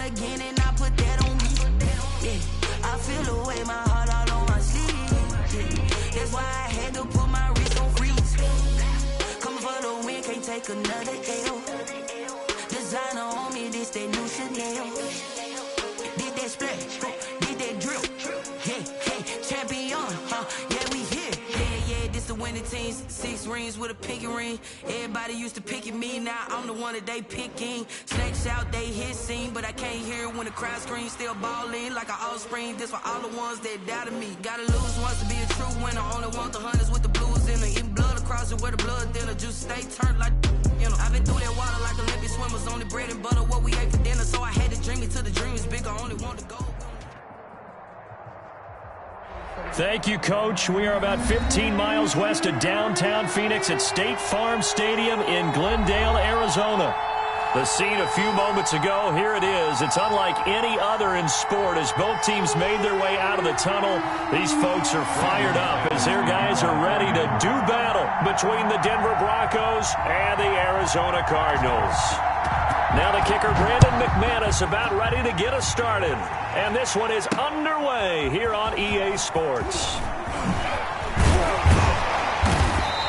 again and I put that on me. Yeah, I feel the way, my heart all on my sleeve. Yeah, that's why I had to put my wrist on freeze. Coming for the win, can't take another L. Designer on me, this that new Chanel. Did that splash, did that drip. Yeah, hey, champion, yeah, we here. Yeah, this the winning team. 6 rings with a pinky ring. Everybody used to pick at me, now I'm the one that they picking. Snakes out, they hit scene, but I can't hear it when the crowd screams. Still balling like an offspring. This for all the ones that doubted me. Gotta lose once to be a true winner. Only want the hunters with the blues in it. Eating blood across it where the blood thinner. Just stay turned like, you know. I've been through that water like Olympic swimmers. Only bread and butter, what we ate for dinner. So I had to dream it till the dream is big. I only want to go. Thank you, Coach. We are about 15 miles west of downtown Phoenix at State Farm Stadium in Glendale, Arizona. The scene a few moments ago, here it is. It's unlike any other in sport as both teams made their way out of the tunnel. These folks are fired up as their guys are ready to do battle between the Denver Broncos and the Arizona Cardinals. Now the kicker, Brandon McManus, about ready to get us started. And this one is underway here on EA Sports.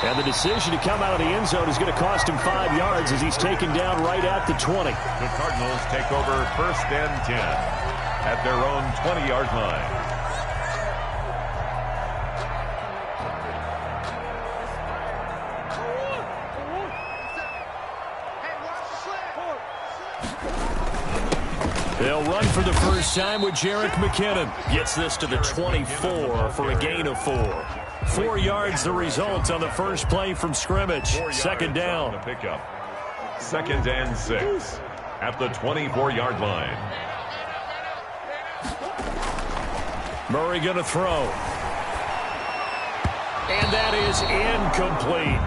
And the decision to come out of the end zone is going to cost him 5 yards as he's taken down right at the 20. The Cardinals take over 1st and 10 at their own 20-yard line. They'll run for the first time with Jerick McKinnon. Gets this to the 24 for a gain of 4. 4 yards the result on the first play from scrimmage. 2nd down. Pickup. 2nd and 6 at the 24-yard line. Murray going to throw. And that is incomplete.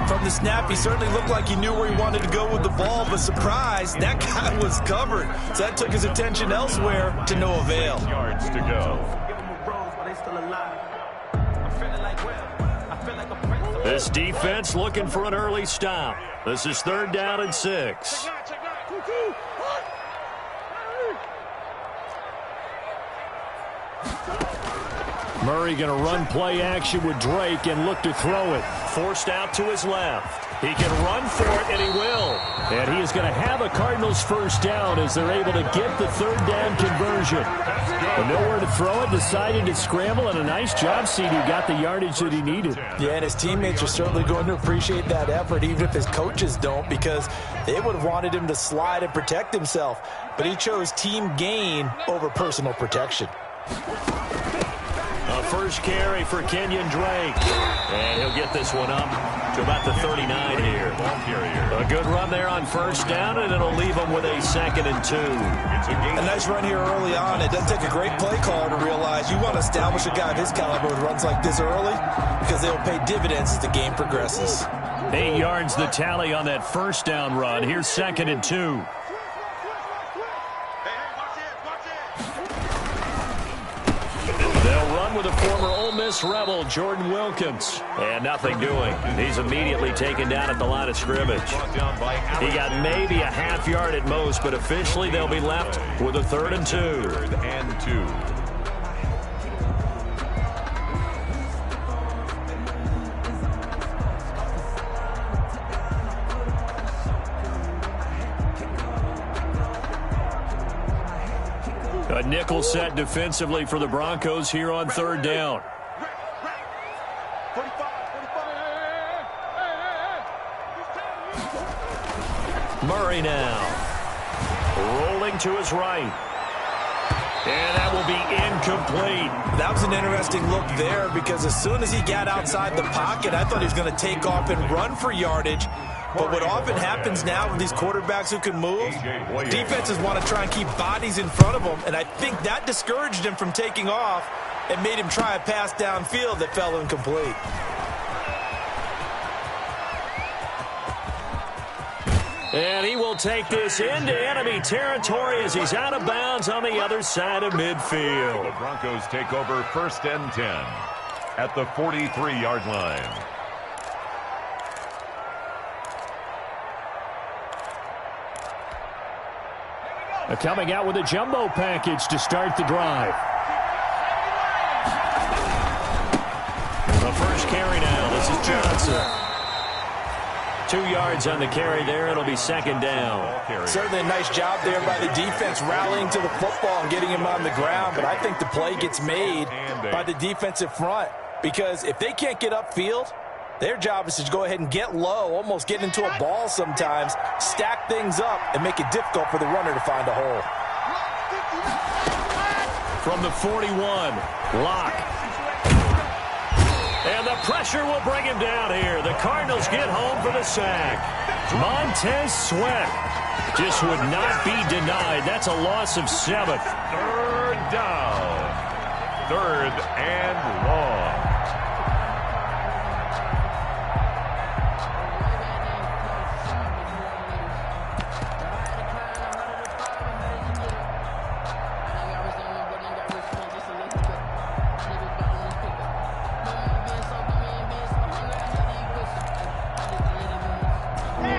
From the snap, he certainly looked like he knew where he wanted to go with the ball, but surprise, that guy was covered. So that took his attention elsewhere to no avail. 6 yards to go. This defense looking for an early stop. This is 3rd down and 6. Murray going to run play action with Drake and look to throw it. Forced out to his left. He can run for it, and he will. And he is going to have a Cardinals first down as they're able to get the 3rd down conversion. But nowhere to throw it, decided to scramble, and a nice job, CD. Got the yardage that he needed. Yeah, and his teammates are certainly going to appreciate that effort, even if his coaches don't, because they would have wanted him to slide and protect himself. But he chose team gain over personal protection. A first carry for Kenyon Drake. And he'll get this one up to about the 39 here. A good run there on first down, and it'll leave him with a 2nd and 2. A nice run here early on. It doesn't take a great play caller to realize you want to establish a guy of his caliber with runs like this early because they'll pay dividends as the game progresses. 8 yards the tally on that first down run. Here's 2nd and 2. With a former Ole Miss Rebel, Jordan Wilkins. And nothing doing. He's immediately taken down at the line of scrimmage. He got maybe a half yard at most, but officially they'll be left with a 3rd and 2. 3rd and 2. A nickel set defensively for the Broncos here on 3rd down. Murray now. Rolling to his right. And that will be incomplete. That was an interesting look there because as soon as he got outside the pocket, I thought he was going to take off and run for yardage. But what often happens now with these quarterbacks who can move, defenses want to try and keep bodies in front of them, and I think that discouraged him from taking off and made him try a pass downfield that fell incomplete. And he will take this into enemy territory as he's out of bounds on the other side of midfield. The Broncos take over 1st and 10 at the 43-yard line. Coming out with a jumbo package to start the drive. The first carry now. This is Johnson. 2 yards on the carry there. It'll be second down. Certainly a nice job there by the defense rallying to the football and getting him on the ground. But I think the play gets made by the defensive front, because if they can't get upfield, their job is to go ahead and get low, almost get into a ball sometimes, stack things up, and make it difficult for the runner to find a hole. From the 41, Locke. And the pressure will bring him down here. The Cardinals get home for the sack. Montez Sweat just would not be denied. That's a loss of 7. Third down. Third and long.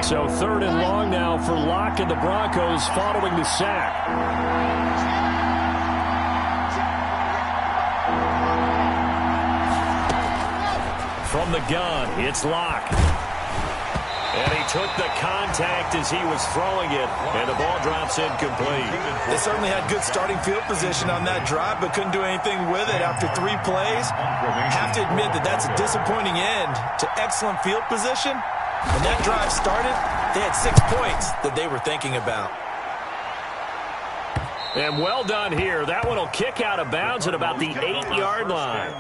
So third and long now for Locke and the Broncos following the sack. From the gun, it's Locke. And he took the contact as he was throwing it, and the ball drops incomplete. They certainly had good starting field position on that drive, but couldn't do anything with it after 3 plays. Have to admit that that's a disappointing end to excellent field position. When that drive started, they had 6 points that they were thinking about. And well done here. That one will kick out of bounds at about the 8-yard line.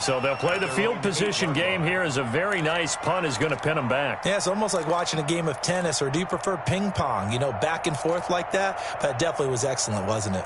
So they'll play the field position game here, as a very nice punt is going to pin them back. Yeah, it's almost like watching a game of tennis, or do you prefer ping pong? You know, back and forth like that? That definitely was excellent, wasn't it?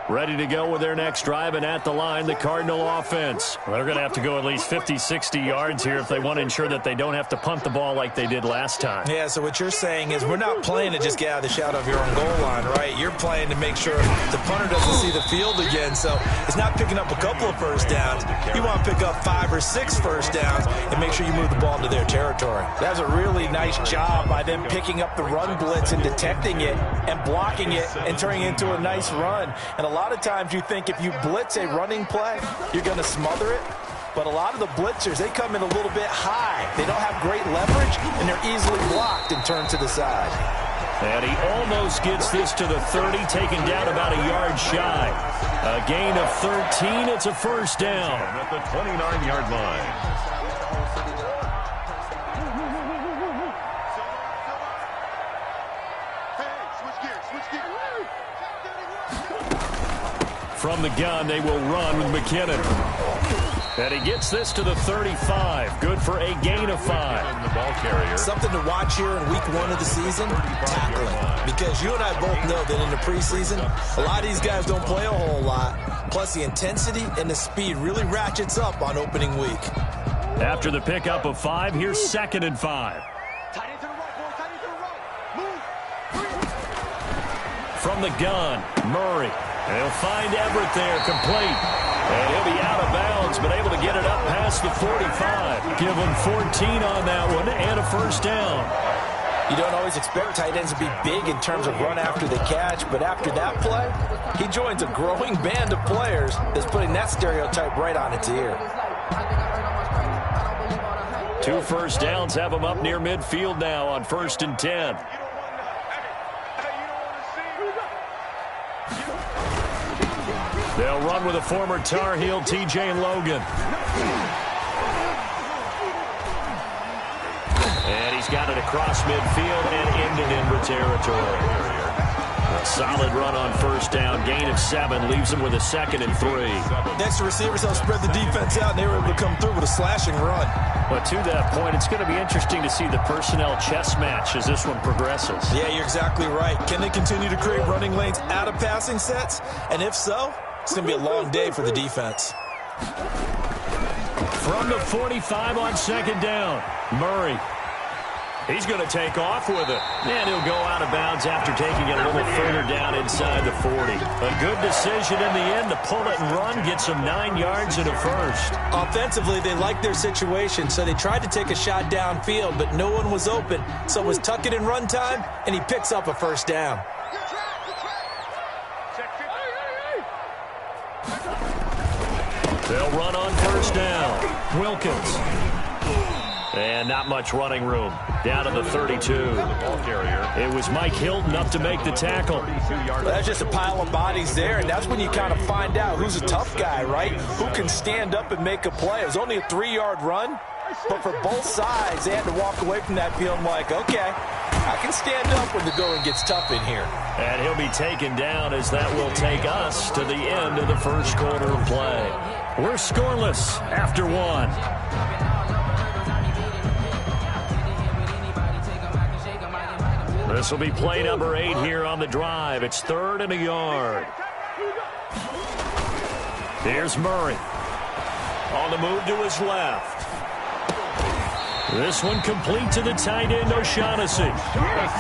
Ready to go with their next drive, and at the line, the Cardinal offense. They're going to have to go at least 50, 60 yards here if they want to ensure that they don't have to punt the ball like they did last time. Yeah, so what you're saying is we're not playing to just get out of the shadow of your own goal line, right? You're playing to make sure the punter doesn't see the field again. So it's not picking up a couple of first downs. You want to pick up 5 or 6 first downs and make sure you move the ball into their territory. That was a really nice job by them picking up the run blitz and detecting it and blocking it and turning it into a nice run. And a lot of times you think if you blitz a running play, you're going to smother it. But a lot of the blitzers, they come in a little bit high. They don't have great leverage, and they're easily blocked and turned to the side. And he almost gets this to the 30, taken down about a yard shy. A gain of 13. It's a first down. At the 29-yard line. From the gun, they will run with McKinnon. And he gets this to the 35. Good for a gain of 5. The ball carrier. Something to watch here in week 1 of the season, tackling. Because you and I both know that in the preseason, a lot of these guys don't play a whole lot. Plus, the intensity and the speed really ratchets up on opening week. After the pickup of 5, here's 2nd and 5. From the gun, Murray. And he'll find Everett there, complete. And he'll be out of bounds, but able to get it up past the 45. Give him 14 on that one and a first down. You don't always expect tight ends to be big in terms of run after the catch, but after that play, he joins a growing band of players that's putting that stereotype right on its ear. 2 first downs have him up near midfield now on 1st and 10. They'll run with a former Tar Heel, T.J. Logan. And he's got it across midfield and into Denver territory. A solid run on first down. Gain of 7 leaves him with a 2nd and 3. Next, the receivers help spread the defense out, and they were able to come through with a slashing run. But to that point, it's going to be interesting to see the personnel chess match as this one progresses. Yeah, you're exactly right. Can they continue to create running lanes out of passing sets? And if so, it's going to be a long day for the defense. From the 45 on 2nd down, Murray. He's going to take off with it. And he'll go out of bounds after taking it a little further down inside the 40. A good decision in the end to pull it and run, get some 9 yards and a first. Offensively, they liked their situation, so they tried to take a shot downfield, but no one was open. So it was tuck it in run time, and he picks up a first down. They'll run on first down. Wilkins. And not much running room. Down to the 32. It was Mike Hilton up to make the tackle. Well, that's just a pile of bodies there, and that's when you kind of find out who's a tough guy, right? Who can stand up and make a play. It was only a 3-yard run, but for both sides, they had to walk away from that feeling like, okay, I can stand up when the going gets tough in here. And he'll be taken down as that will take us to the end of the first quarter of play. We're scoreless after 1. This will be play number 8 here on the drive. It's 3rd and a yard. Here's Murray. On the move to his left. This one complete to the tight end, O'Shaughnessy.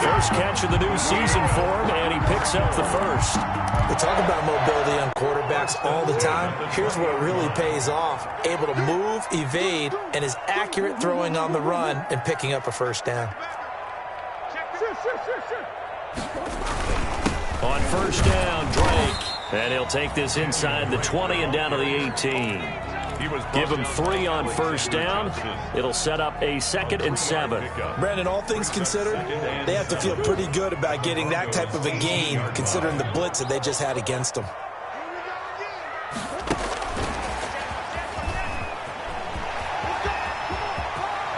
First catch of the new season for him, and he picks up the first. We talk about mobility on quarterbacks all the time. Here's where it really pays off. Able to move, evade, and is accurate throwing on the run and picking up a first down. On first down, Drake. And he'll take this inside the 20 and down to the 18. Give him 3 on first down. It'll set up a 2nd and 7. Brandon, all things considered, they have to feel pretty good about getting that type of a gain, considering the blitz that they just had against them.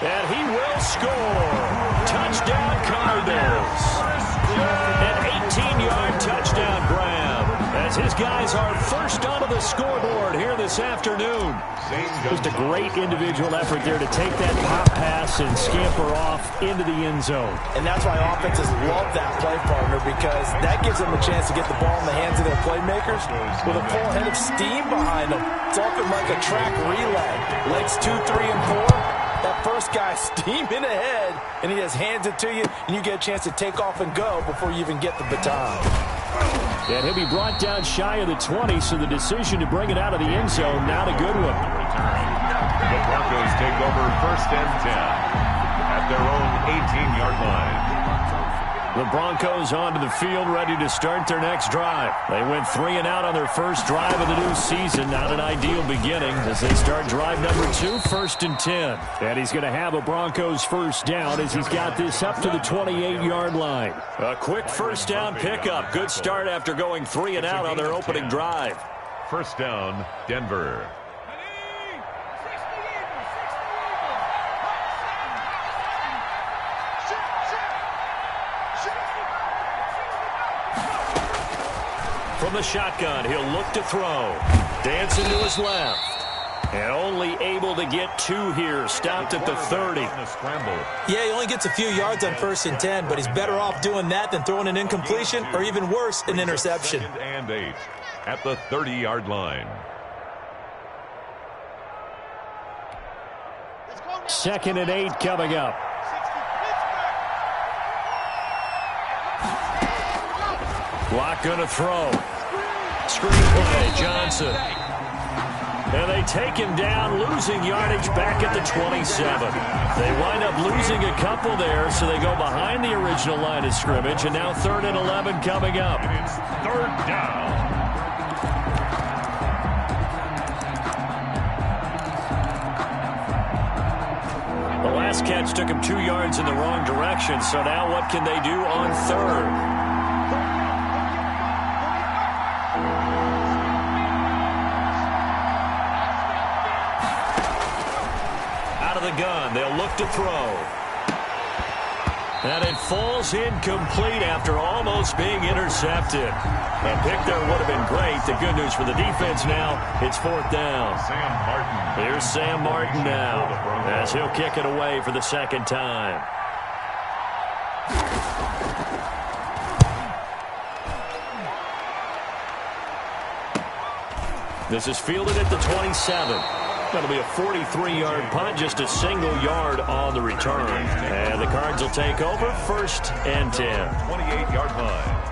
And he will score. Touchdown, Cardinals. An 18-yard touchdown grab as his guys are first onto the scoreboard here this afternoon. Just a great individual effort there to take that pop pass and scamper off into the end zone. And that's why offenses love that play, partner, because that gives them a chance to get the ball in the hands of their playmakers with a full head of steam behind them. It's often like a track relay. Legs 2, 3, and 4. That first guy steaming ahead, and he just hands it to you, and you get a chance to take off and go before you even get the baton. And he'll be brought down shy of the 20, so the decision to bring it out of the end zone, not a good one. The Broncos take over 1st and 10 at their own 18-yard line. The Broncos onto the field, ready to start their next drive. They went 3 and out on their first drive of the new season. Not an ideal beginning as they start drive number 2, 1st and 10. And he's going to have a Broncos first down as he's got this up to the 28-yard line. A quick first down pickup. Good start after going 3 and out on their opening drive. First down, Denver. From the shotgun, he'll look to throw. Dancing to his left. And only able to get 2 here. Stopped at the 30. Yeah, he only gets a few yards on 1st and 10, but he's better off doing that than throwing an incompletion or even worse, an interception. 2nd and 8 at the 30-yard line. 2nd and 8 coming up. Block going to throw. Screenplay, Johnson. And they take him down, losing yardage back at the 27. They wind up losing a couple there, so they go behind the original line of scrimmage, and now 3rd and 11 coming up. And it's 3rd down. The last catch took him 2 yards in the wrong direction, so now what can they do on 3rd? The gun. They'll look to throw. And it falls incomplete after almost being intercepted. A pick there would have been great. The good news for the defense now, it's 4th down. Sam Martin. Here's Sam Martin now as he'll kick it away for the 2nd time. This is fielded at the 27. That'll be a 43-yard punt, just a single yard on the return. And the Cards will take over, 1st and 10. 28-yard line.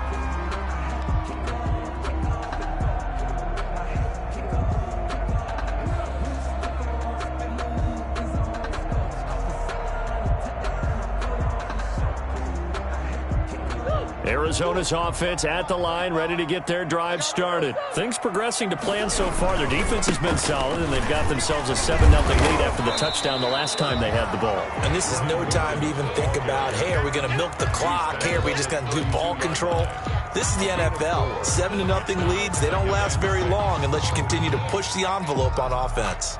Arizona's offense at the line, ready to get their drive started. Things progressing to plan so far. Their defense has been solid, and they've got themselves a 7-0 lead after the touchdown the last time they had the ball. And this is no time to even think about, hey, are we going to milk the clock? Hey, are we just going to do ball control? This is the NFL. 7-0 leads, they don't last very long unless you continue to push the envelope on offense.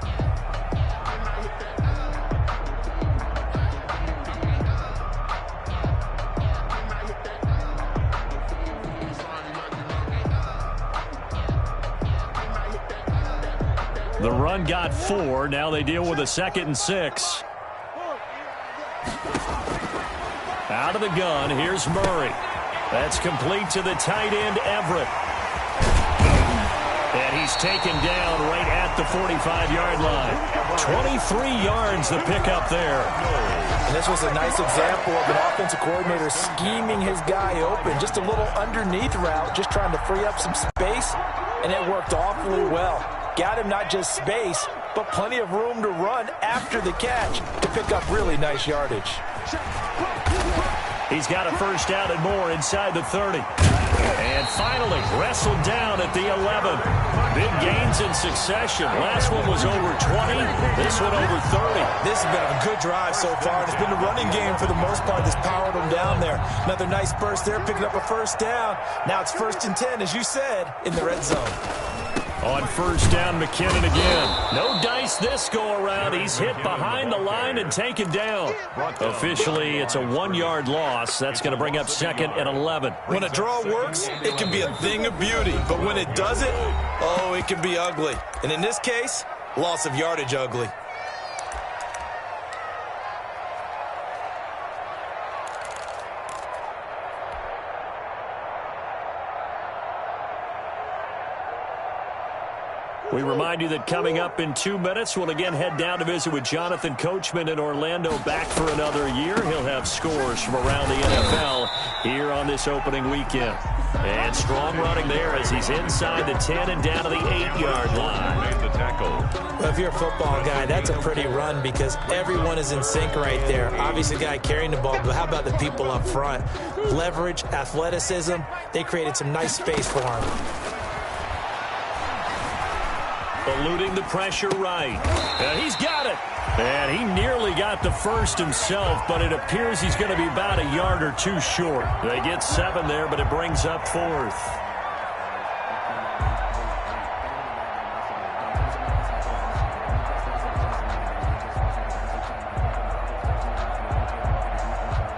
The run got 4. Now they deal with a 2nd and 6. Out of the gun, here's Murray. That's complete to the tight end, Everett. And he's taken down right at the 45-yard line. 23 yards the pickup there. And this was a nice example of an offensive coordinator scheming his guy open. Just a little underneath route, just trying to free up some space, and it worked awfully well. Got him not just space, but plenty of room to run after the catch to pick up really nice yardage. He's got a 1st down and more inside the 30. And finally wrestled down at the 11. Big gains in succession. Last one was over 20. This one over 30. This has been a good drive so far. It's been a running game for the most part that's powered them down there. Another nice burst there, picking up a 1st down. Now it's 1st and 10, as you said, in the red zone. On 1st down, McKinnon again. No dice this go-around. He's hit behind the line and taken down. Officially, it's a 1-yard loss. That's going to bring up 2nd and 11. When a draw works, it can be a thing of beauty. But when it doesn't, oh, it can be ugly. And in this case, loss of yardage ugly. We remind you that coming up in 2 minutes, we'll again head down to visit with Jonathan Coachman in Orlando, back for another year. He'll have scores from around the NFL here on this opening weekend. And strong running there as he's inside the 10 and down to the 8-yard line. Made the tackle. Well, if you're a football guy, that's a pretty run because everyone is in sync right there. Obviously, the guy carrying the ball, but how about the people up front? Leverage, athleticism, they created some nice space for him. Eluding the pressure right. And he's got it. And he nearly got the 1st himself, but it appears he's going to be about a yard or 2 short. They get 7 there, but it brings up 4th.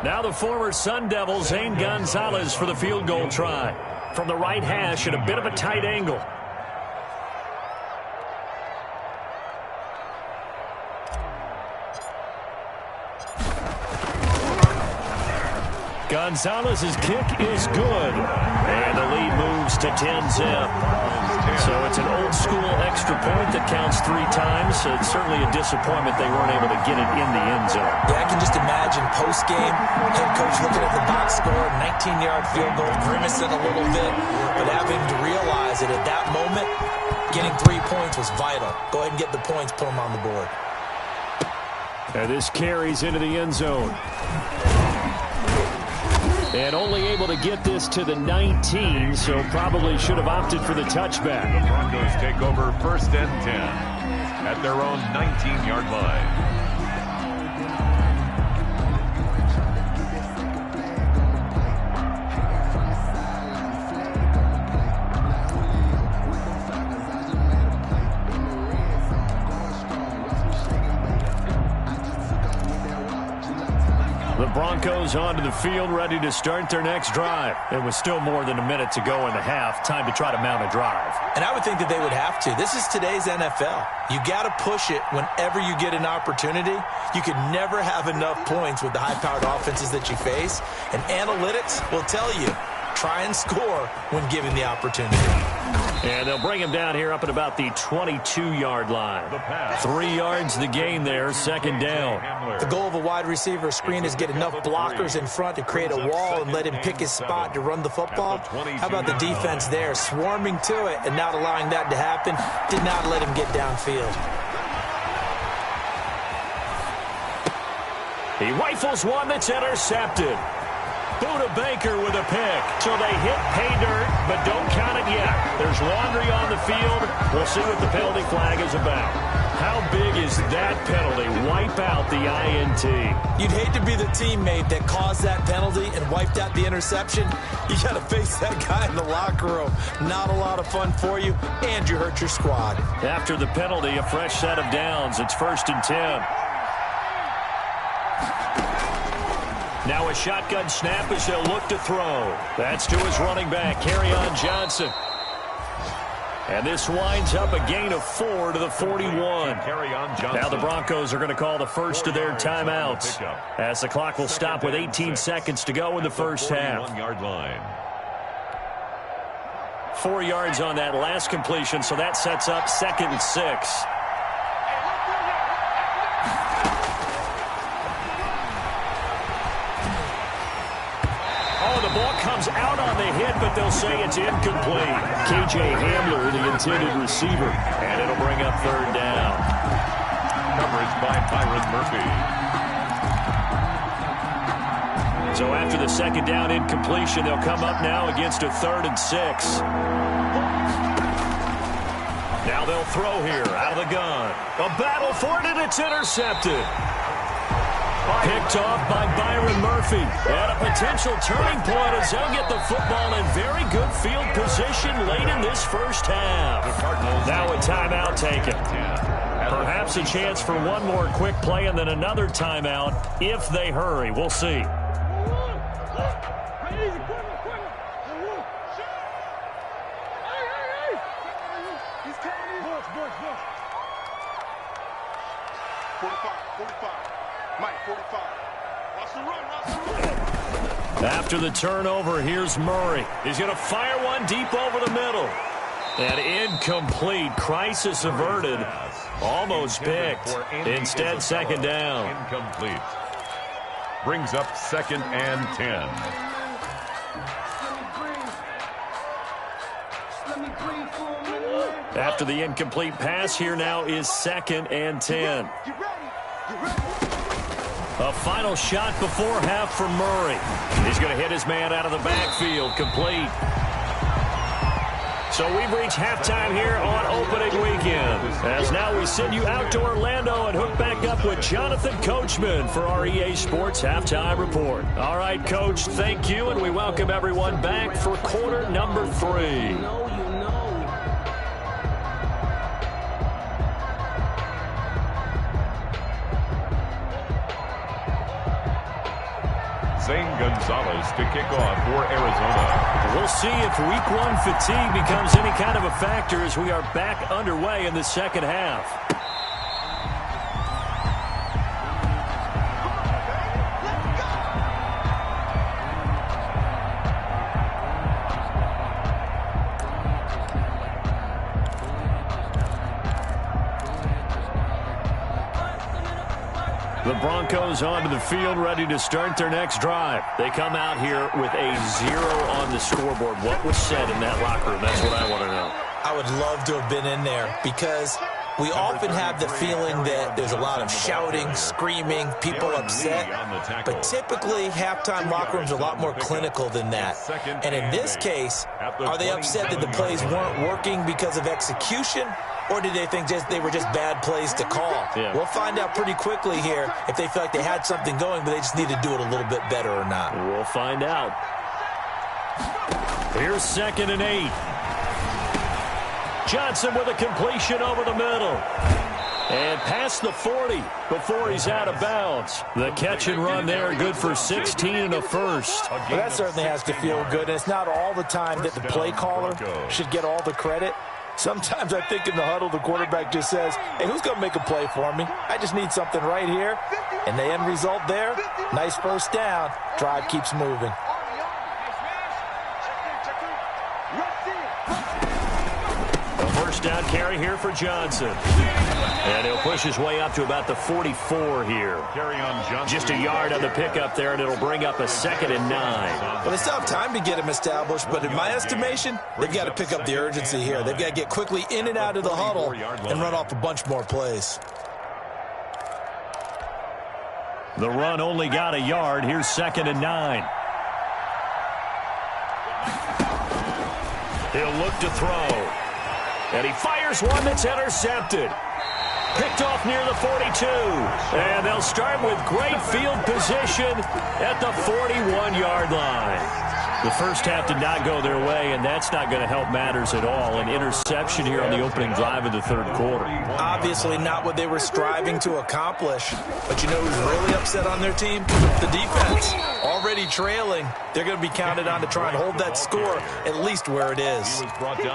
Now the former Sun Devil, Zane Gonzalez, for the field goal try. From the right hash at a bit of a tight angle. Gonzalez's kick is good. And the lead moves to 10-zip. So it's an old-school extra point that counts 3 times. So it's certainly a disappointment they weren't able to get it in the end zone. Yeah, I can just imagine post-game, head coach looking at the box score, 19-yard field goal, grimacing a little bit, but having to realize that at that moment, getting 3 points was vital. Go ahead and get the points, put them on the board. And this carries into the end zone. And only able to get this to the 19, so probably should have opted for the touchback. The Broncos take over 1st and 10 at their own 19-yard line. The Broncos onto the field, ready to start their next drive. And with still more than a minute to go in the half, time to try to mount a drive. And I would think that they would have to. This is today's NFL. You got to push it whenever you get an opportunity. You can never have enough points with the high-powered offenses that you face. And analytics will tell you, try and score when given the opportunity. And they'll bring him down here up at about the 22-yard line. 3 yards the gain there, second down. The goal of a wide receiver screen is get enough blockers in front to create a wall and let him pick his spot to run the football. How about the defense there, swarming to it and not allowing that to happen? Did not let him get downfield. He rifles one that's intercepted. Buda Baker with a pick. So they hit pay dirt, but don't count it yet. There's laundry on the field. We'll see what the penalty flag is about. How big is that penalty? Wipe out the INT. You'd hate to be the teammate that caused that penalty and wiped out the interception. You got to face that guy in the locker room. Not a lot of fun for you, and you hurt your squad. After the penalty, a fresh set of downs. It's 1st and 10. Now a shotgun snap as they'll look to throw. That's to his running back, Kerryon Johnson. And this winds up a gain of 4 to the 41. Now the Broncos are going to call the first of their timeouts, as the clock will stop with 18 seconds to go in the first half. 4 yards on that last completion, so that sets up 2nd and 6. The ball comes out on the hit, but they'll say it's incomplete. K.J. Hamler, the intended receiver, and it'll bring up 3rd down. Coverage by Byron Murphy. So after the 2nd down incompletion, they'll come up now against a 3rd and 6. Now they'll throw here out of the gun. A battle for it, and it's intercepted. Picked off by Byron Murphy. At a potential turning point as they'll get the football in very good field position late in this first half. Now a timeout taken. Perhaps a chance for one more quick play and then another timeout if they hurry. We'll see. After the turnover, here's Murray. He's going to fire one deep over the middle. And incomplete. Crisis averted. Almost picked. Instead, 2nd down. Incomplete. Brings up 2nd and 10. After the incomplete pass, here now is 2nd and 10. A final shot before half for Murray. He's going to hit his man out of the backfield. Complete. So we've reached halftime here on opening weekend. As now we send you out to Orlando and hook back up with Jonathan Coachman for our EA Sports Halftime Report. All right, Coach, thank you, and we welcome everyone back for quarter number 3. Zane Gonzalez to kick off for Arizona. We'll see if week 1 fatigue becomes any kind of a factor as we are back underway in the second half. The Broncos onto the field, ready to start their next drive. They come out here with a 0 on the scoreboard. What was said in that locker room? That's what I want to know. I would love to have been in there because we often have the feeling that there's a lot of shouting, screaming, people upset. But typically, halftime locker rooms are a lot more clinical than that. And in this case, are they upset that the plays weren't working because of execution? Or did they think they were just bad plays to call? Yeah. We'll find out pretty quickly here if they feel like they had something going, but they just need to do it a little bit better or not. We'll find out. Here's 2nd and 8. Johnson with a completion over the middle. And past the 40 before he's out of bounds. The catch and run there, good for 16 and a first. Well, that certainly has to feel good. And it's not all the time that the play caller should get all the credit. Sometimes I think in the huddle, the quarterback just says, hey, who's going to make a play for me? I just need something right here. And the end result there, nice first down. Drive keeps moving. first down carry here for Johnson. And he'll push his way up to about the 44 here. Carry on Johnson. Just a yard on the pickup there, and it'll bring up a 2nd and 9. Well, they still have time to get him established, but in my estimation, they've got to pick up the urgency here. They've got to get quickly in and out of the huddle and run off a bunch more plays. The run only got a yard. Here's 2nd and 9. He'll look to throw. And he fires one that's intercepted. Picked off near the 42. And they'll start with great field position at the 41-yard line. The first half did not go their way, and that's not going to help matters at all. An interception here on the opening drive of the third quarter. Obviously not what they were striving to accomplish. But you know who's really upset on their team? The defense. Already trailing. They're going to be counted on to try and hold that score at least where it is.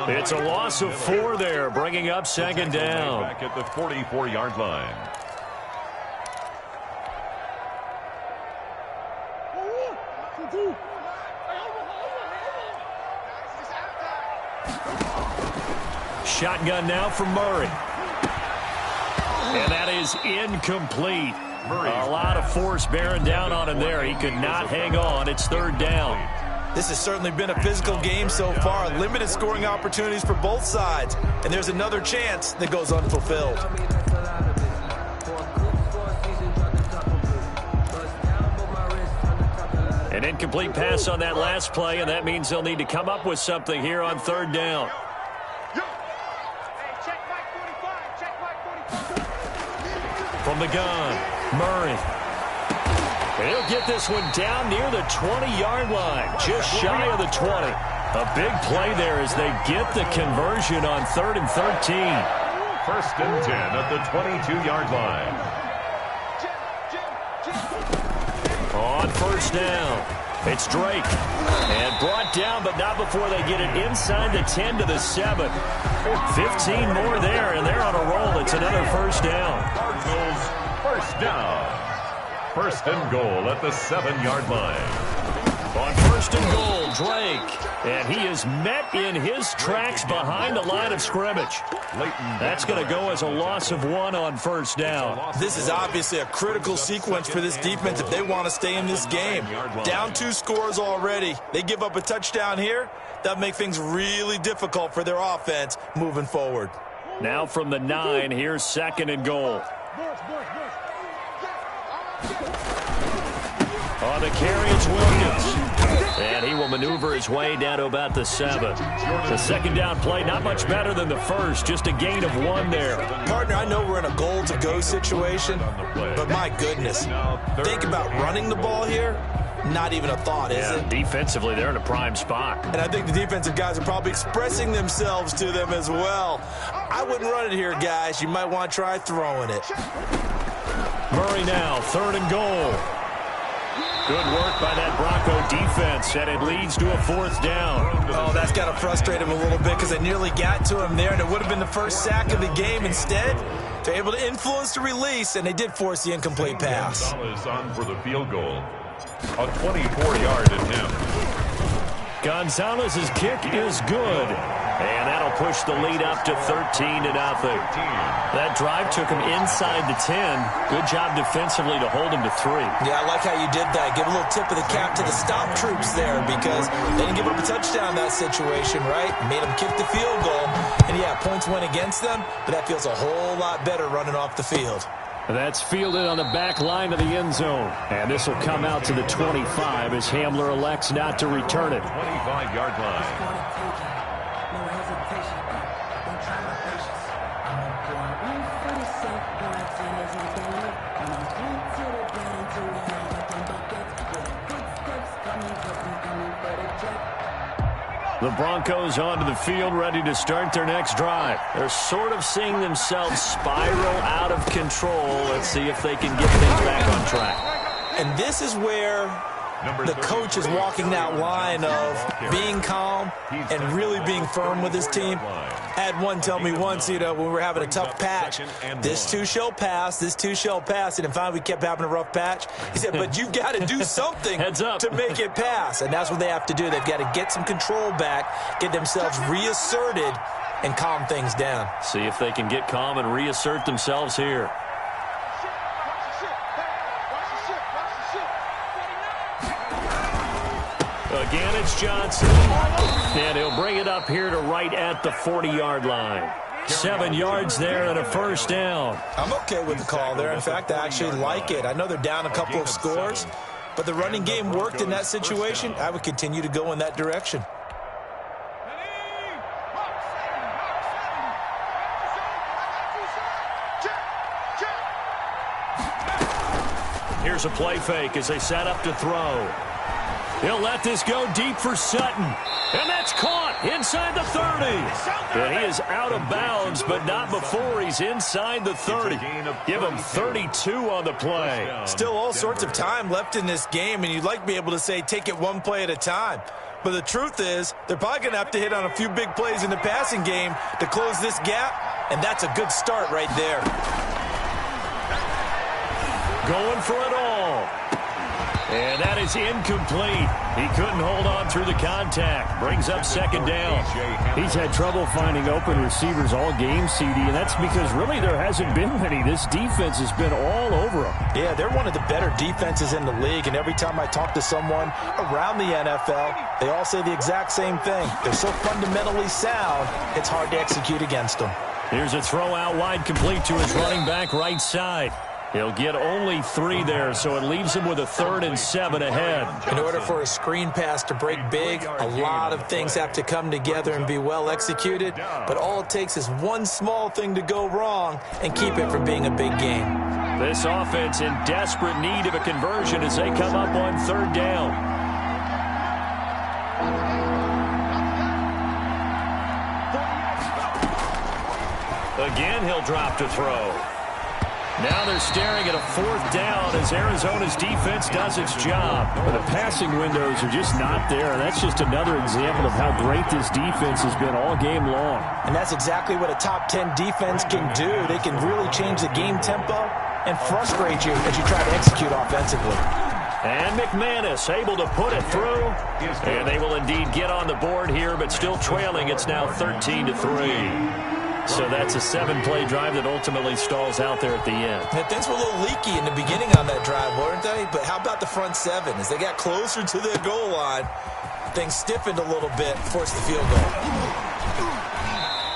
It's a loss of 4 there, bringing up 2nd down. Back at the 44-yard line. Shotgun now for Murray. And that is incomplete. A lot of force bearing down on him there. He could not hang on. It's 3rd down. This has certainly been a physical game so far. Limited scoring opportunities for both sides. And there's another chance that goes unfulfilled. An incomplete pass on that last play, and that means they'll need to come up with something here on 3rd down. From the gun, Murray. He'll get this one down near the 20-yard line, just shy of the 20. A big play there as they get the conversion on 3rd and 13. 1st and 10 at the 22-yard line. On 1st down, it's Drake. And brought down, but not before they get it inside the 10 to the 7. 15 more there, and they're on a roll. It's another 1st down. Cardinals, 1st down. 1st and goal at the 7-yard line. On 1st and goal, Drake. And he is met in his tracks behind the line of scrimmage. That's going to go as a loss of 1 on 1st down. This is obviously a critical sequence for this defense if they want to stay in this game. Down 2 scores already. They give up a touchdown here. That'll make things really difficult for their offense moving forward. Now from the 9, here's 2nd and goal. On the carry, it's Williams. And he will maneuver his way down to about the 7. The 2nd down play, not much better than the first, just a gain of 1 there. Partner, I know we're in a goal-to-go situation, but my goodness, think about running the ball here. Not even a thought, is it? Defensively, they're in a prime spot. And I think the defensive guys are probably expressing themselves to them as well. I wouldn't run it here, guys. You might want to try throwing it. Murray now, 3rd and goal. Good work by that Bronco defense, and it leads to a 4th down. Oh, that's got to frustrate him a little bit because they nearly got to him there, and it would have been the first sack of the game. Instead, they're able to influence the release, and they did force the incomplete pass. Gonzalez on for the field goal. A 24-yard attempt. Gonzalez's kick is good. And that'll push the lead up to 13-0. That drive took him inside the 10. Good job defensively to hold him to 3. Yeah, I like how you did that. Give a little tip of the cap to the stop troops there because they didn't give up a touchdown in that situation, right? Made them kick the field goal. And, yeah, points went against them, but that feels a whole lot better running off the field. That's fielded on the back line of the end zone. And this will come out to the 25 as Hamler elects not to return it. 25-yard line. The Broncos onto the field, ready to start their next drive. They're sort of seeing themselves spiral out of control. Let's see if they can get things back on track. And this is where the coach is walking that line of being calm and really being firm with his team. I had one tell me once, when we were having a tough patch, this too shall pass, this too shall pass. And finally we kept having a rough patch. He said, but you've got to do something to make it pass. And that's what they have to do. They've got to get some control back, get themselves reasserted, and calm things down. See if they can get calm and reassert themselves here. Again, it's Johnson. And he'll bring it up here to right at the 40-yard line. 7 yards there and a first down. I'm okay with the call there. In fact, I actually like it. I know they're down a couple of scores, but the running game worked in that situation. I would continue to go in that direction. Here's a play fake as they set up to throw. He'll let this go deep for Sutton. And that's caught inside the 30. And he is out of bounds, but not before he's inside the 30. Give him 32 on the play. Still all sorts of time left in this game, and you'd like to be able to say take it one play at a time. But the truth is, they're probably going to have to hit on a few big plays in the passing game to close this gap, and that's a good start right there. Going for it all. And that is incomplete. He couldn't hold on through the contact. Brings up second down. He's had trouble finding open receivers all game, CD, and that's because really there hasn't been many. This defense has been all over him. Yeah, they're one of the better defenses in the league, and every time I talk to someone around the NFL, they all say the exact same thing. They're so fundamentally sound, it's hard to execute against them. Here's a throw out wide, complete to his running back right side. He'll get only 3 there, so it leaves him with a 3rd and 7 ahead. In order for a screen pass to break big, a lot of things have to come together and be well executed, but all it takes is one small thing to go wrong and keep it from being a big game. This offense in desperate need of a conversion as they come up on 3rd down. Again, he'll drop to throw. Now they're staring at a 4th down as Arizona's defense does its job. But the passing windows are just not there. And that's just another example of how great this defense has been all game long. And that's exactly what a top 10 defense can do. They can really change the game tempo and frustrate you as you try to execute offensively. And McManus able to put it through. And they will indeed get on the board here, but still trailing. It's now 13-3. So that's a 7-play drive that ultimately stalls out there at the end. Yeah, things were a little leaky in the beginning on that drive, weren't they? But how about the front 7? As they got closer to their goal line, things stiffened a little bit, forced the field goal.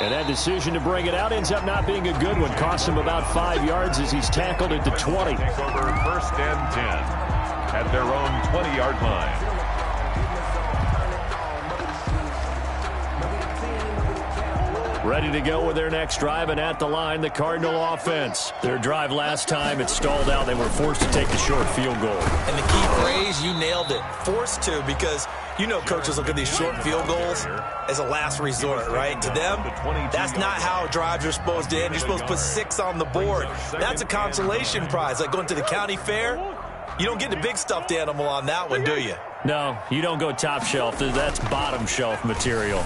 And that decision to bring it out ends up not being a good one. Costs him about 5 yards as he's tackled at the 20. Take over 1st and 10 at their own 20-yard line. Ready to go with their next drive, and at the line, the Cardinal offense. Their drive last time, it stalled out. They were forced to take the short field goal. And the key phrase, you nailed it. Forced to, because you know coaches look at these short field goals as a last resort, right? To them, that's not how drives are supposed to end. You're supposed to put 6 on the board. That's a consolation prize, like going to the county fair. You don't get the big stuffed animal on that one, do you? No, you don't go top shelf. That's bottom shelf material.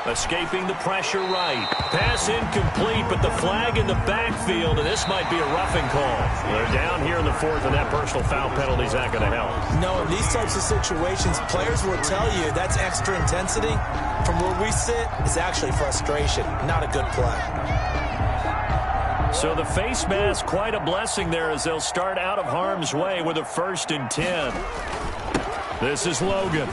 Escaping the pressure right. Pass incomplete, but the flag in the backfield, and this might be a roughing call. They're down here in the 4th, and that personal foul penalty is not going to help. No, in these types of situations, players will tell you that's extra intensity. From where we sit, it's actually frustration, not a good play. So the face mask, quite a blessing there as they'll start out of harm's way with a 1st and 10. This is Logan.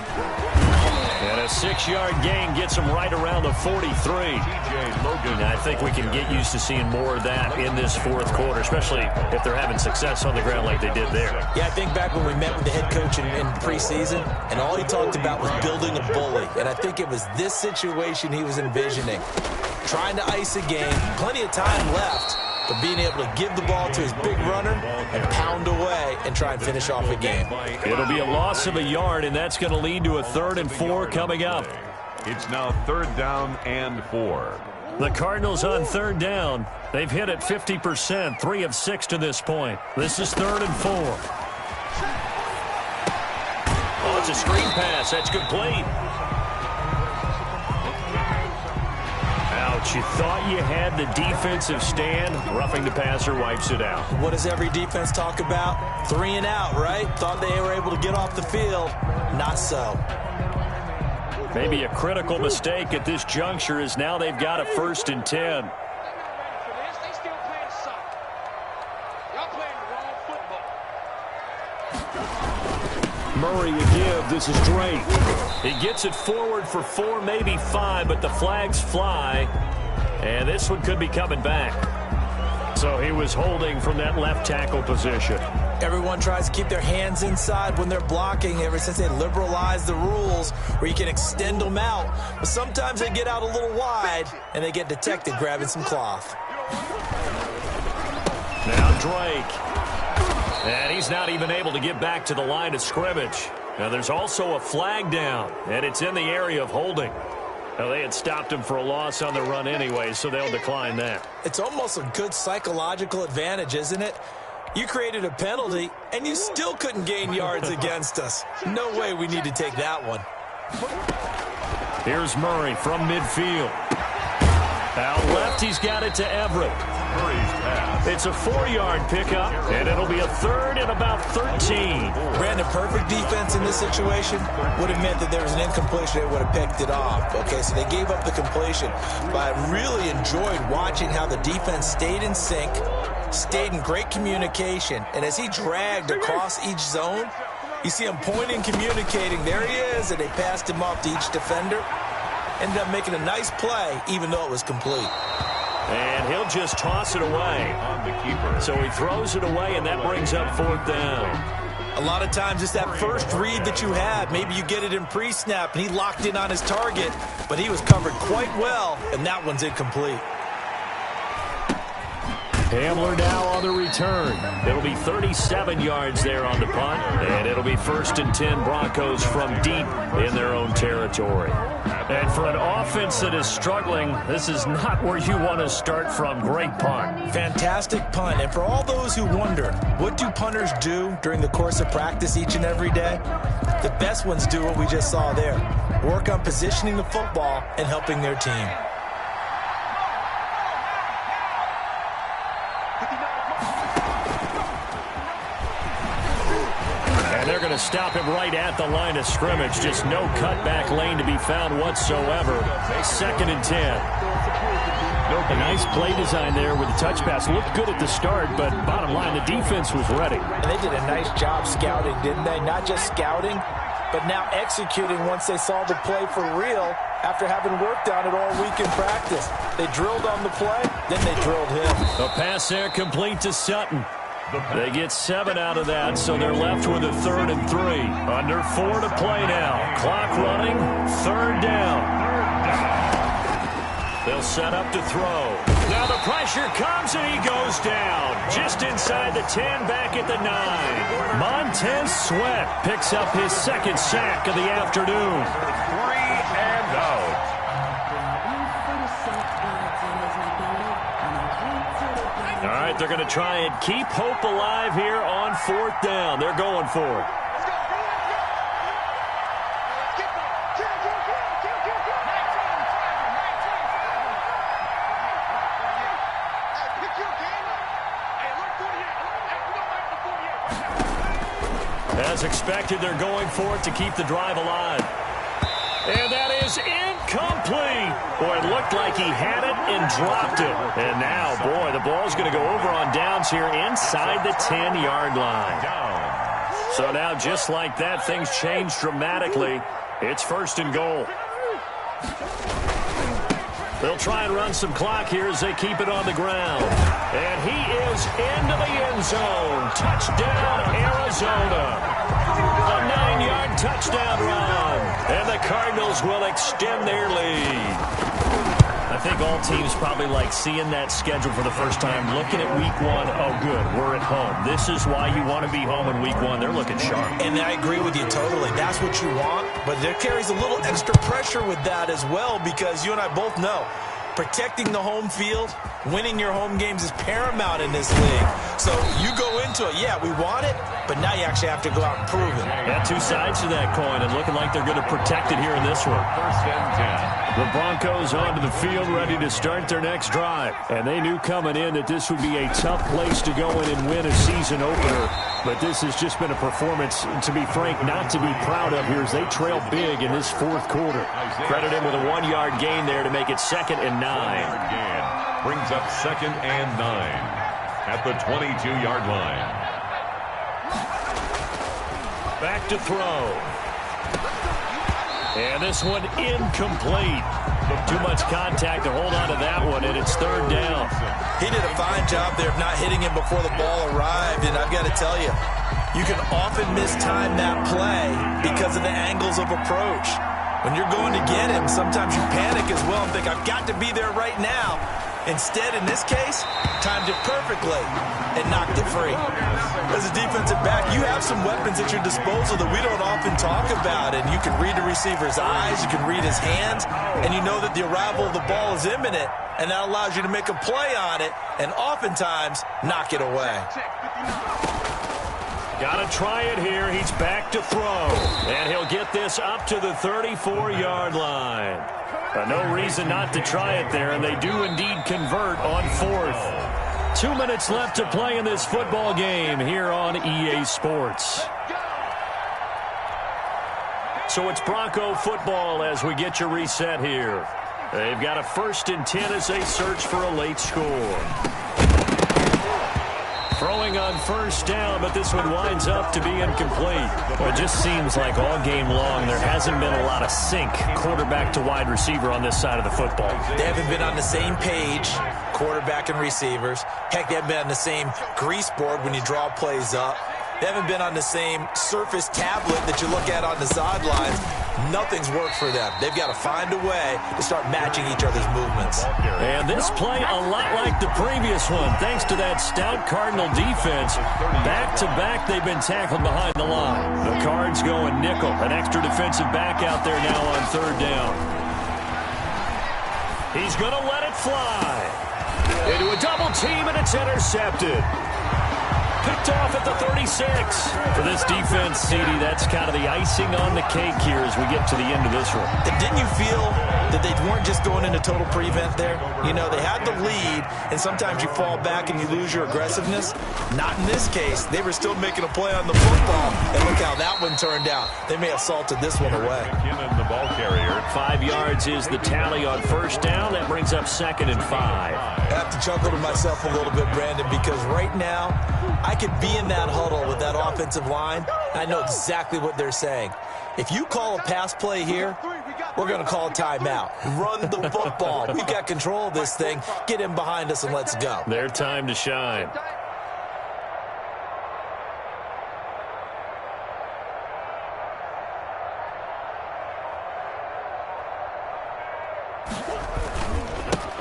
And a 6-yard gain gets him right around the 43. I think we can get used to seeing more of that in this 4th quarter, especially if they're having success on the ground like they did there. Yeah, I think back when we met with the head coach in preseason, and all he talked about was building a bully. And I think it was this situation he was envisioning. Trying to ice a game, plenty of time left, but being able to give the ball to his big runner and pound away and try and finish off a game. It'll be a loss of a yard, and that's going to lead to a 3rd and 4 coming up. It's now 3rd down and 4. The Cardinals on 3rd down. They've hit it 50%, 3 of 6 to this point. This is 3rd and 4. Oh, it's a screen pass. That's complete. Ouch, you thought you had the defensive stand. Roughing the passer wipes it out. What does every defense talk about? 3 and out, right? Thought they were able to get off the field. Not so. Maybe a critical mistake at this juncture is now they've got a 1st and 10. Murray to give. This is Drake. He gets it forward for 4, maybe 5, but the flags fly. And this one could be coming back. So he was holding from that left tackle position. Everyone tries to keep their hands inside when they're blocking ever since they liberalized the rules where you can extend them out. But sometimes they get out a little wide and they get detected grabbing some cloth. Now Drake. And he's not even able to get back to the line of scrimmage. Now there's also a flag down, and it's in the area of holding. Now they had stopped him for a loss on the run anyway, so they'll decline that. It's almost a good psychological advantage, isn't it? You created a penalty, and you still couldn't gain yards against us. No way we need to take that one. Here's Murray from midfield. Out left, he's got it to Everett. It's a 4-yard pickup, and it'll be a 3rd and about 13. Brandon, perfect defense in this situation would have meant that there was an incompletion. They would have picked it off. Okay, so they gave up the completion. But I really enjoyed watching how the defense stayed in sync, stayed in great communication, and as he dragged across each zone, you see him pointing, communicating. There he is, and they passed him off to each defender. Ended up making a nice play, even though it was complete. And he'll just toss it away on the keeper. So he throws it away, and that brings up 4th down. A lot of times it's that first read that you have. Maybe you get it in pre-snap, and he locked in on his target, but he was covered quite well, and that one's incomplete. Hamler now on the return. It'll be 37 yards there on the punt, and it'll be 1st and 10 Broncos from deep in their own territory. And for an offense that is struggling, this is not where you want to start from. Great punt. Fantastic punt. And for all those who wonder, what do punters do during the course of practice each and every day? The best ones do what we just saw there. Work on positioning the football and helping their team. And they're going to stop him right at the line of scrimmage. Just no cutback lane to be found whatsoever. 2nd and 10. A nice play design there with the touch pass. Looked good at the start, but bottom line, the defense was ready. And they did a nice job scouting, didn't they? Not just scouting, but now executing once they saw the play for real after having worked on it all week in practice. They drilled on the play, then they drilled him. A pass there complete to Sutton. They get 7 out of that, so they're left with a 3rd and 3. Under 4 to play now. Clock running. 3rd down. They'll set up to throw. Now the pressure comes, and he goes down. Just inside the 10, back at the 9. Montez Sweat picks up his 2nd sack of the afternoon. 3 and out. All right, they're going to try and keep hope alive here on 4th down. They're going for it. As expected, they're going for it to keep the drive alive. And that is incomplete. Boy, it looked like he had it and dropped it. And now, boy, the ball's going to go over on downs here inside the 10-yard line. So now, just like that, things change dramatically. It's 1st and goal. They'll try and run some clock here as they keep it on the ground. And he is into the end zone. Touchdown, Arizona. A 9-yard touchdown run. And the Cardinals will extend their lead. I think all teams probably like seeing that schedule for the first time, looking at week 1. Oh, good, we're at home. This is why you want to be home in week 1. They're looking sharp. And I agree with you totally. That's what you want. But there carries a little extra pressure with that as well, because you and I both know protecting the home field, winning your home games is paramount in this league. So you go into it, yeah, we want it, but now you actually have to go out and prove it. Yeah, 2 sides to that coin, and looking like they're going to protect it here in this one. 1st and 10. The Broncos onto the field, ready to start their next drive. And they knew coming in that this would be a tough place to go in and win a season opener. But this has just been a performance, to be frank, not to be proud of here as they trail big in this fourth quarter. Credit him with a 1-yard gain there to make it 2nd and 9. Brings up 2nd and 9 at the 22-yard line. Back to throw. And this one incomplete. Too much contact to hold on to that one, and it's 3rd down. He did a fine job there of not hitting him before the ball arrived, and I've got to tell you, you can often mistime that play because of the angles of approach. When you're going to get him, sometimes you panic as well and think, I've got to be there right now. Instead, in this case, timed it perfectly and knocked it free. As a defensive back, you have some weapons at your disposal that we don't often talk about, and you can read the receiver's eyes, you can read his hands, and you know that the arrival of the ball is imminent, and that allows you to make a play on it and oftentimes knock it away. Got to try it here. He's back to throw, and he'll get this up to the 34-yard line. No reason not to try it there, and they do indeed convert on 4th. 2 minutes left to play in this football game here on EA Sports. So it's Bronco football as we get you reset here. They've got a 1st and 10 as they search for a late score. Throwing on 1st down, but this one winds up to be incomplete. Well, it just seems like all game long there hasn't been a lot of sync quarterback to wide receiver on this side of the football. They haven't been on the same page, quarterback and receivers. Heck, they haven't been on the same grease board when you draw plays up. They haven't been on the same surface tablet that you look at on the sidelines. Nothing's worked for them. They've got to find a way to start matching each other's movements. And this play a lot like the previous one, thanks to that stout Cardinal defense. Back-to-back, they've been tackled behind the line. The Cards going nickel, an extra defensive back out there now on 3rd down. He's going to let it fly. Into a double team, and it's intercepted. Picked off at the 36. For this defense, CD, that's kind of the icing on the cake here as we get to the end of this one. Didn't you feel that they weren't just going into total prevent there? You know, they had the lead, and sometimes you fall back and you lose your aggressiveness. Not in this case. They were still making a play on the football, and look how that one turned out. They may have salted this one away. McKinnon, the ball carrier. 5 yards is the tally on 1st down. That brings up 2nd and 5. I have to chuckle to myself a little bit, Brandon, because right now, I could be in that huddle with that offensive line. I know exactly what they're saying. If you call a pass play here, we're going to call a timeout. Run the football. We've got control of this thing. Get in behind us and let's go. Their time to shine.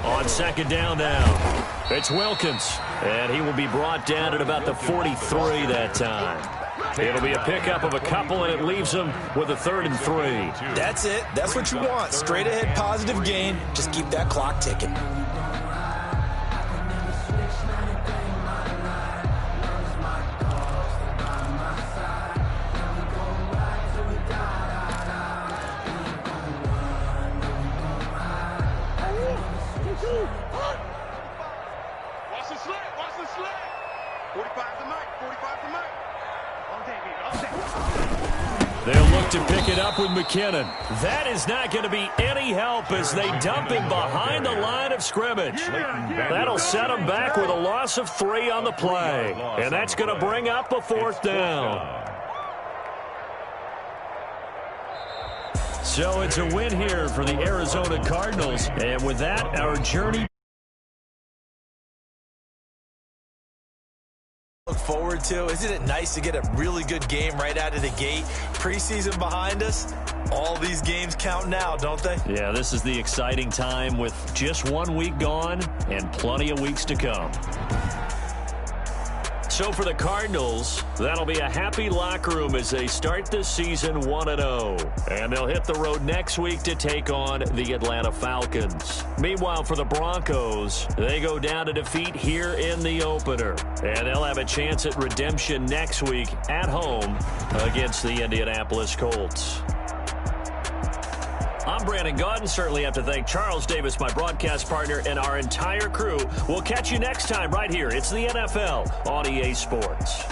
On 2nd down now, it's Wilkins, and he will be brought down at about the 43 that time. It'll be a pickup of a couple, and it leaves them with a 3rd and 3. That's it. That's what you want. Straight ahead positive gain. Just keep that clock ticking. They'll look to pick it up with McKinnon. That is not going to be any help as they dump him behind the line of scrimmage. That'll set him back with a loss of 3 on the play. And that's going to bring up a 4th down. So it's a win here for the Arizona Cardinals. And with that, our journey look forward to. Isn't it nice to get a really good game right out of the gate? Preseason behind us. All these games count now, don't they? Yeah, this is the exciting time with just 1 week gone and plenty of weeks to come. So for the Cardinals, that'll be a happy locker room as they start the season 1-0. And they'll hit the road next week to take on the Atlanta Falcons. Meanwhile, for the Broncos, they go down to defeat here in the opener. And they'll have a chance at redemption next week at home against the Indianapolis Colts. I'm Brandon Gaudin. Certainly have to thank Charles Davis, my broadcast partner, and our entire crew. We'll catch you next time right here. It's the NFL on EA Sports.